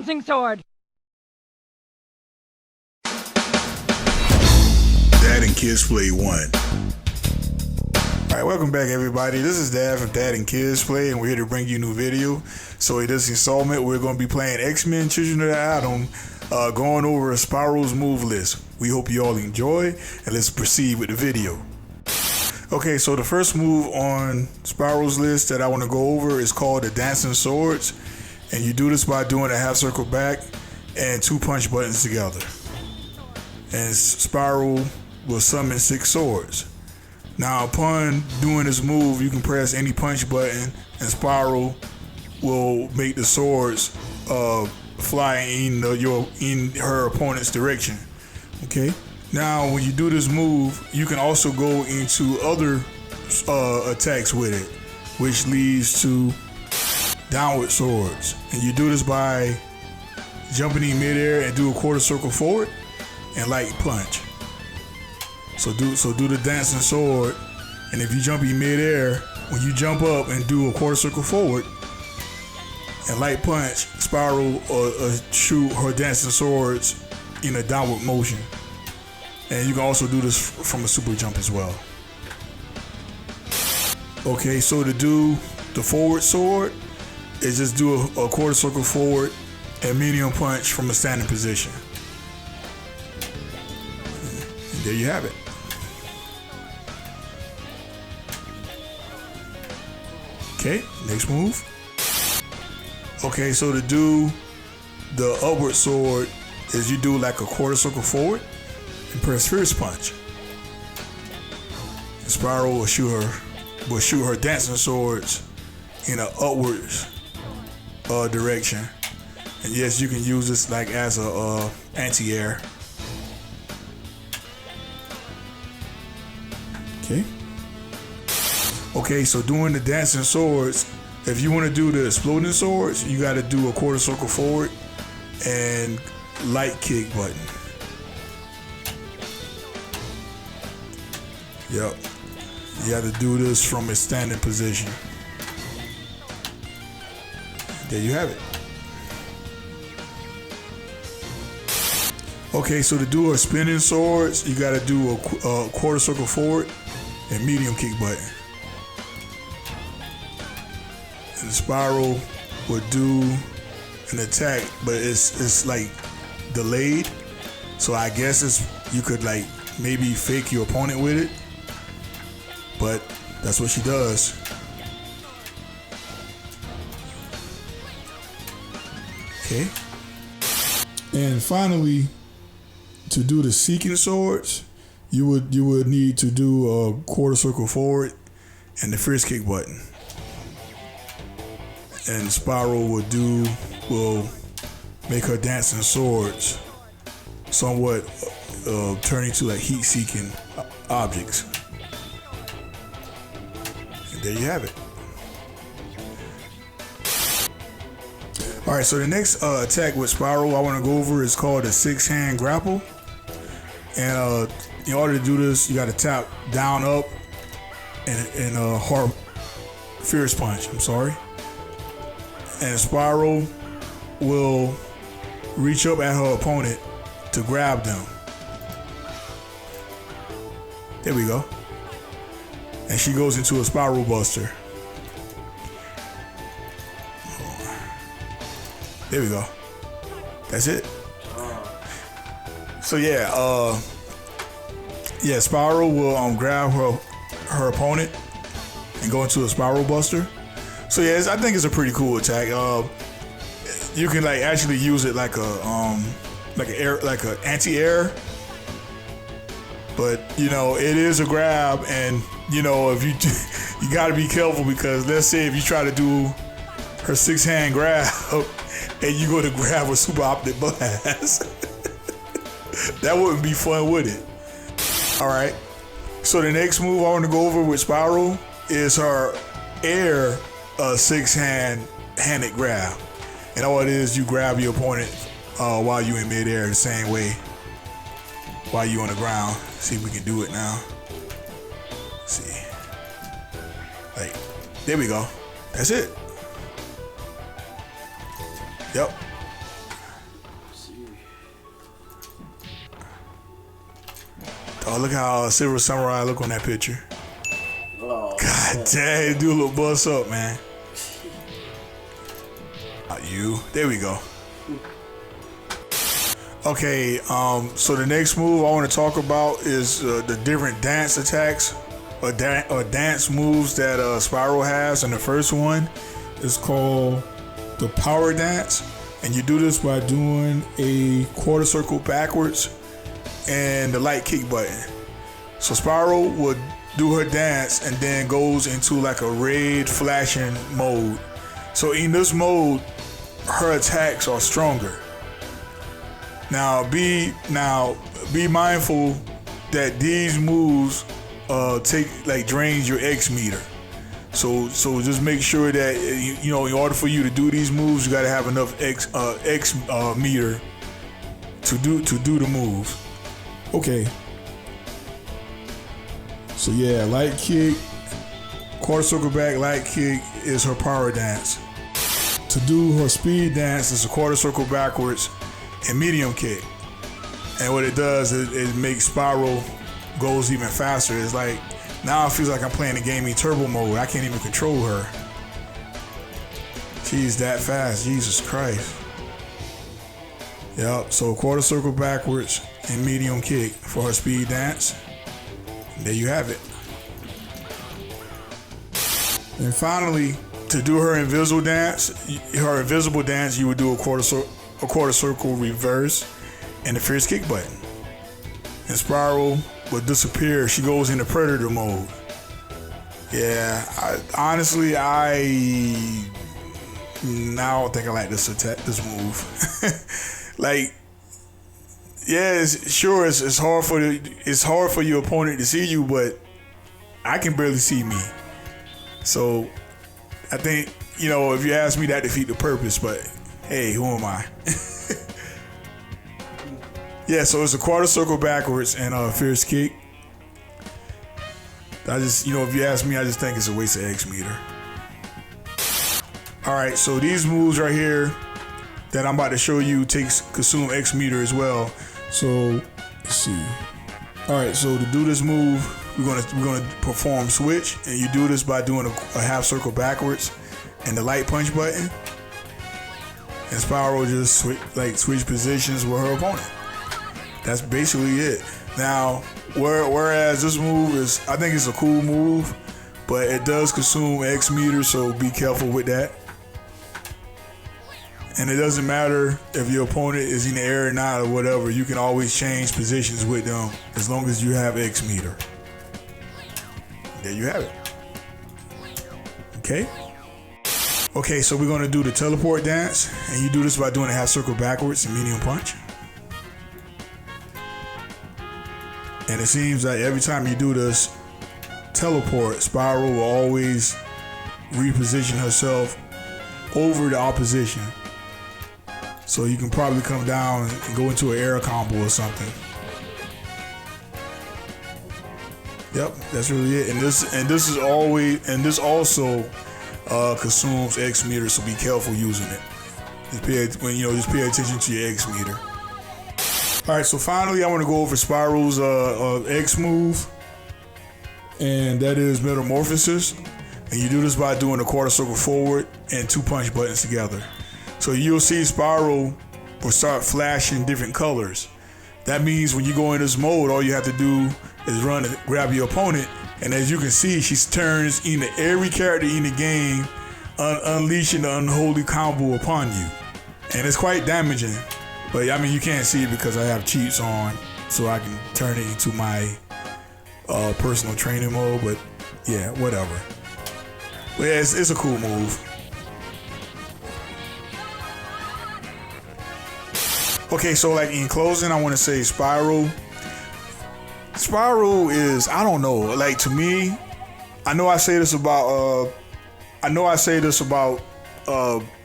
dancing sword. Dad and Kids Play 1. Alright, welcome back everybody. This is Dad from Dad and Kids Play, and we're here to bring you a new video. So in this installment, we're going to be playing X-Men Children of the Atom, going over Spyro's move list. We hope you all enjoy, and let's proceed with the video. Okay, so the first move on Spyro's list that I want to go over is called the Dancing Swords. And you do this by doing a half circle back and 2 punch buttons together. And Spyro will summon 6 swords. Now upon doing this move, you can press any punch button and Spyro will make the swords fly in her opponent's direction. Okay. Now when you do this move, you can also go into other attacks with it, which leads to downward swords. And you do this by jumping in midair and do a quarter circle forward and light punch. So do the dancing sword, and if you jump in midair, when you jump up and do a quarter circle forward and light punch, Spyro shoot her dancing swords in a downward motion. And you can also do this from a super jump as well. Okay, so to do the forward sword is just do a quarter circle forward and medium punch from a standing position. And there you have it. Okay, next move. Okay, so to do the upward sword is you do like a quarter circle forward and press first punch. And Spyro will shoot her dancing swords in an upwards direction. And yes, you can use this like as a anti-air. Okay. Okay, so doing the dancing swords, if you want to do the exploding swords, you got to do a quarter circle forward and light kick button. Yep. You have to do this from a standing position. There you have it. Okay, so to do a spinning swords, you got to do a quarter circle forward and medium kick button. And Spyro would do an attack, but it's like delayed. So I guess you could like maybe fake your opponent with it, but that's what she does. Okay. And finally, to do the seeking swords, you would need to do a quarter circle forward and the first kick button. And Spyro will make her dancing swords somewhat turn into like heat-seeking objects. And there you have it. All right, so the next attack with Spyro I want to go over is called the Hand Grapple. And in order to do this, you got to tap down, up, and hard fierce punch. I'm sorry. And Spyro will reach up at her opponent to grab them. There we go. And she goes into a Spyro Buster. There we go. That's it. So yeah, Spyro will grab her opponent and go into a Spyro Buster. So yeah, I think it's a pretty cool attack. You can like actually use it like an anti-air, but you know it is a grab, and you know if you got to be careful, because let's say if you try to do her 6-hand grab and you go to grab a super optic blast, that wouldn't be fun, would it? All right. So the next move I want to go over with Spyro is her air 6-handed grab. And all it is, you grab your opponent while you in midair the same way while you on the ground. See if we can do it now. Let's see. Like, there we go. That's it. Yep. Oh, look how Silver Samurai look on that picture. Oh, God damn, do a little bust up, man. You. There we go. Okay, so the next move I want to talk about is the different dance attacks or dance moves that Spyro has. And the first one is called the power dance. And you do this by doing a quarter circle backwards and the light kick button. So Spyro would do her dance and then goes into like a red flashing mode. So in this mode, her attacks are stronger. Now be mindful that these moves drains your X meter. So just make sure that in order for you to do these moves, you got to have enough X meter to do the moves. Okay. So yeah, light kick, quarter circle back, light kick is her power dance. To do her speed dance is a quarter circle backwards and medium kick. And what it does is it makes Spyro goes even faster. It's like now it feels like I'm playing the game in turbo mode. I can't even control her. She's that fast. Jesus Christ. Yep. So quarter circle backwards and medium kick for her speed dance. And there you have it. And finally, to do her invisible dance, you would do a quarter circle reverse and the fierce kick button. And Spyro would disappear. She goes into predator mode. Yeah, I don't think I like this move. Like, yeah, it's hard for your opponent to see you, but I can barely see me. So I think, if you ask me, that defeat the purpose, but hey, who am I? Yeah, so it's a quarter circle backwards and a fierce kick. I just, if you ask me, I just think it's a waste of X meter. All right, so these moves right here that I'm about to show you consume X meter as well. So let's see. All right, so to do this move, we're gonna perform switch, and you do this by doing a half circle backwards and the light punch button. And Spyro just switch positions with her opponent. That's basically it. Now, whereas this move I think it's a cool move, but it does consume X meter, so be careful with that. And it doesn't matter if your opponent is in the air or not or whatever, you can always change positions with them as long as you have X meter. There you have it. Okay, so we're gonna do the teleport dance, and you do this by doing a half circle backwards and medium punch. And it seems like every time you do this teleport, Spyro will always reposition herself over the opposition. So you can probably come down and go into an air combo or something. Yep, that's really it. And this also consumes X meter, so be careful using it. Just pay attention to your X meter. All right, so finally, I want to go over Spyro's X move, and that is Metamorphosis. And you do this by doing a quarter circle forward and 2 punch buttons together. So you'll see Spyro will start flashing different colors. That means when you go in this mode, all you have to do is run and grab your opponent, and as you can see, she turns into every character in the game, unleashing the unholy combo upon you. And it's quite damaging. But I mean, you can't see it because I have cheats on, so I can turn it into my personal training mode. But yeah, whatever. But yeah, it's a cool move. Okay, so like in closing, I want to say Spyro is, I don't know, like to me, I know I say this about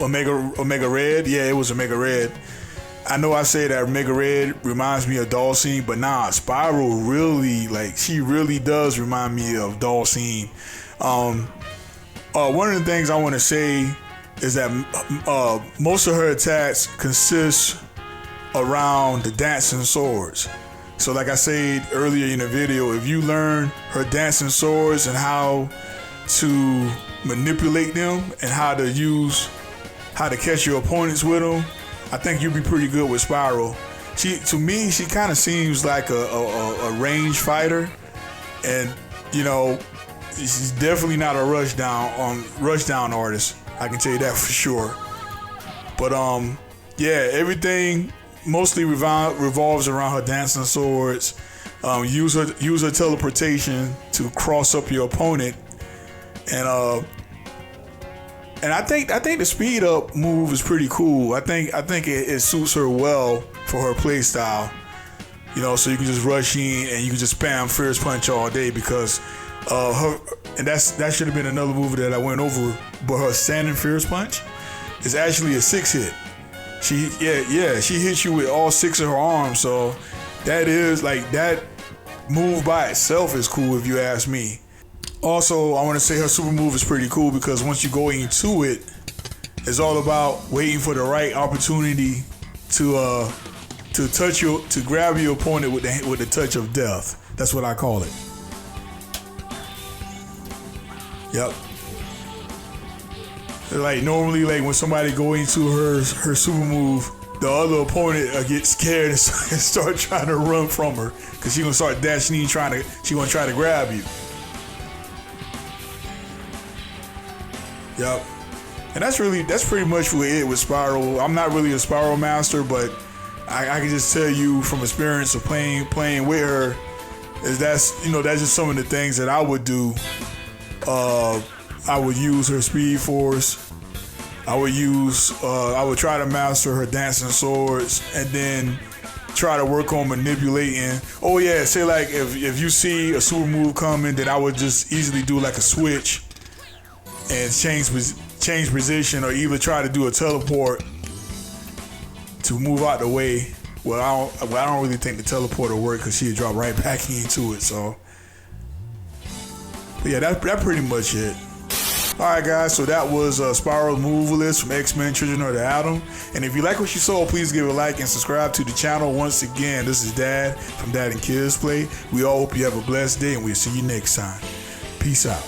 Omega Red. Yeah, it was Omega Red. I know I say that Omega Red reminds me of Dhalsim, but nah, Spyro really, she really does remind me of Dhalsim. One of the things I want to say is that most of her attacks consist around the dancing swords. So like I said earlier in the video, if you learn her dancing swords and how to manipulate them and how to catch your opponents with them, I think you'll be pretty good with Spiral. To me, she kind of seems like a range fighter, and you know, she's definitely not a rush down artist. I can tell you that for sure. But yeah, everything mostly revolves around her dancing swords. Use her teleportation to cross up your opponent, and I think the speed up move is pretty cool. I think it suits her well for her play style. You know, so you can just rush in and you can just spam Fierce Punch all day because that should have been another move that I went over. But her standing Fierce Punch is actually a 6-hit. She hits you with all 6 of her arms. So that is like, that move by itself is cool if you ask me. Also, I want to say her super move is pretty cool because once you go into it, it's all about waiting for the right opportunity to grab your opponent with the touch of death. That's what I call it. Yep. Like normally, like when somebody go into her super move, the other opponent gets scared and start trying to run from her because she gonna start dashing in, she gonna try to grab you. Yep. And that's pretty much what it with Spiral. I'm not really a Spiral master, but I can just tell you from experience of playing with her, that's just some of the things that I would do. I would use her Speed Force. I would try to master her dancing swords, and then try to work on manipulating. Oh yeah, say like if you see a super move coming, then I would just easily do like a switch and change position, or either try to do a teleport to move out the way. Well, I don't really think the teleport will work because she'd drop right back into it. So, but yeah, that's pretty much it. All right, guys. So that was Spiral move list from X-Men: Children of the Atom. And if you like what you saw, please give a like and subscribe to the channel. Once again, this is Dad from Dad and Kids Play. We all hope you have a blessed day, and we'll see you next time. Peace out.